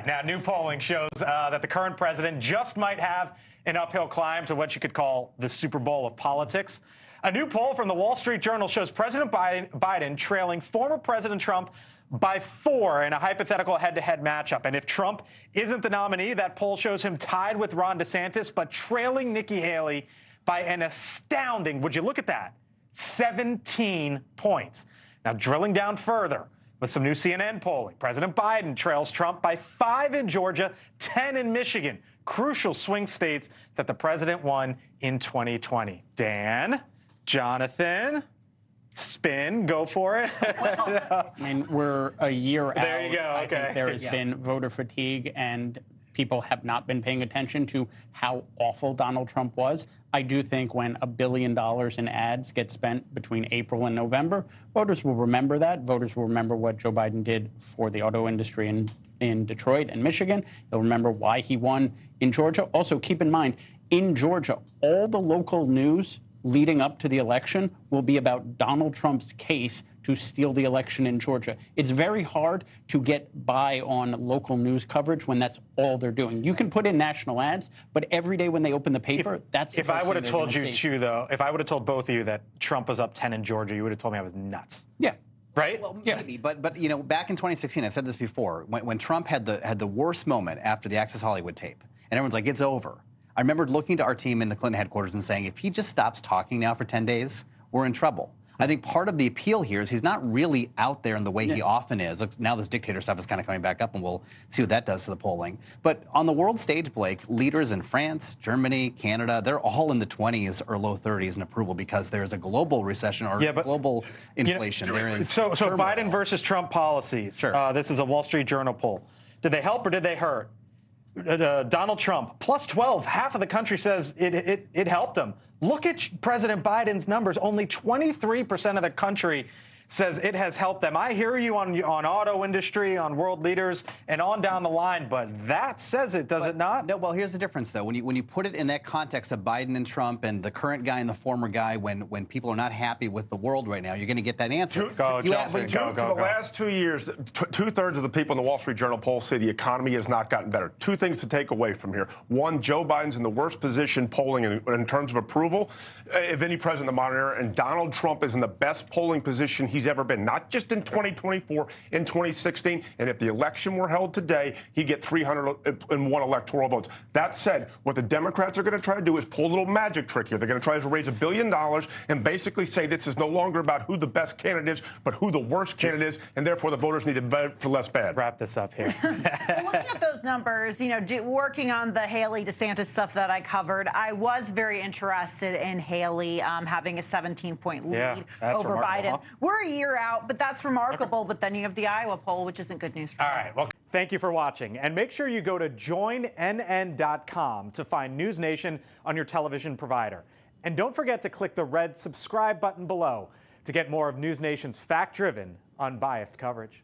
Now, new polling shows that the current president just might have an uphill climb to what you could call the Super Bowl of politics. A new poll from the Wall Street Journal shows President Biden trailing former President Trump by 4 in a hypothetical head-to-head matchup. And if Trump isn't the nominee, that poll shows him tied with Ron DeSantis, but trailing Nikki Haley by an astounding, would you look at that, 17 points. Now, drilling down further with some new CNN polling, President Biden trails Trump by 5 in Georgia, 10 in Michigan, crucial swing states that the president won in 2020. Dan, Jonathan, spin, go for it. I mean, we're a year out. There you go, I okay. think there has been voter fatigue, and people have not been paying attention to how awful Donald Trump was. I do think when $1 billion in ads get spent between April and November, voters will remember that. Voters will remember what Joe Biden did for the auto industry in Detroit and Michigan. They'll remember why he won in Georgia. Also, keep in mind, in Georgia, all the local news leading up to the election will be about Donald Trump's case to steal the election in Georgia. It's very hard to get by on local news coverage when that's all they're doing. You can put in national ads, but every day when they open the paper, that's the If I would have told you, see. though, if I would have told both of you that Trump was up 10 in Georgia, you would have told me I was nuts. Yeah. Right? Well, maybe, but you know, back in 2016, I've said this before, when Trump had the worst moment after the Access Hollywood tape, and everyone's like, it's over. I remember looking to our team in the Clinton headquarters and saying, if he just stops talking now for 10 days, we're in trouble. I think part of the appeal here is he's not really out there in the way he often is. Now this dictator stuff is kind of coming back up, and we'll see what that does to the polling. But on the world stage, Blake, leaders in France, Germany, Canada, they're all in the 20s or low 30s in approval because there's a global recession or global inflation. So Biden versus Trump policies. Sure. This is a Wall Street Journal poll. Did they help or did they hurt? Donald Trump, plus 12. Half of the country says it helped him. Look at President Biden's numbers. Only 23% of the country says it has helped them. I hear you on auto industry, on world leaders, and on down the line, but that says it, does it not? No, well, here's the difference, though. When you put it in that context of Biden and Trump and the current guy and the former guy, when people are not happy with the world right now, you're going to get that answer. For the last 2 years, two-thirds of the people in the Wall Street Journal poll say the economy has not gotten better. Two things to take away from here. One, Joe Biden's in the worst position polling in terms of approval of any president in the modern era, and Donald Trump is in the best polling position he's ever been, not just in 2024, in 2016. And if the election were held today, he'd get 301 electoral votes. That said, what the Democrats are going to try to do is pull a little magic trick here. They're going to try to raise $1 billion and basically say this is no longer about who the best candidate is, but who the worst candidate is, and therefore the voters need to vote for less bad. Wrap this up here. Looking at those numbers, you know, working on the Haley DeSantis stuff that I covered, I was very interested in Haley having a 17-point lead over Biden. Huh? We're a year out, but that's remarkable. But then you have the Iowa poll, which isn't good news for All right. Well, thank you for watching. And make sure you go to joinnn.com to find NewsNation on your television provider. And don't forget to click the red subscribe button below to get more of NewsNation's fact-driven, unbiased coverage.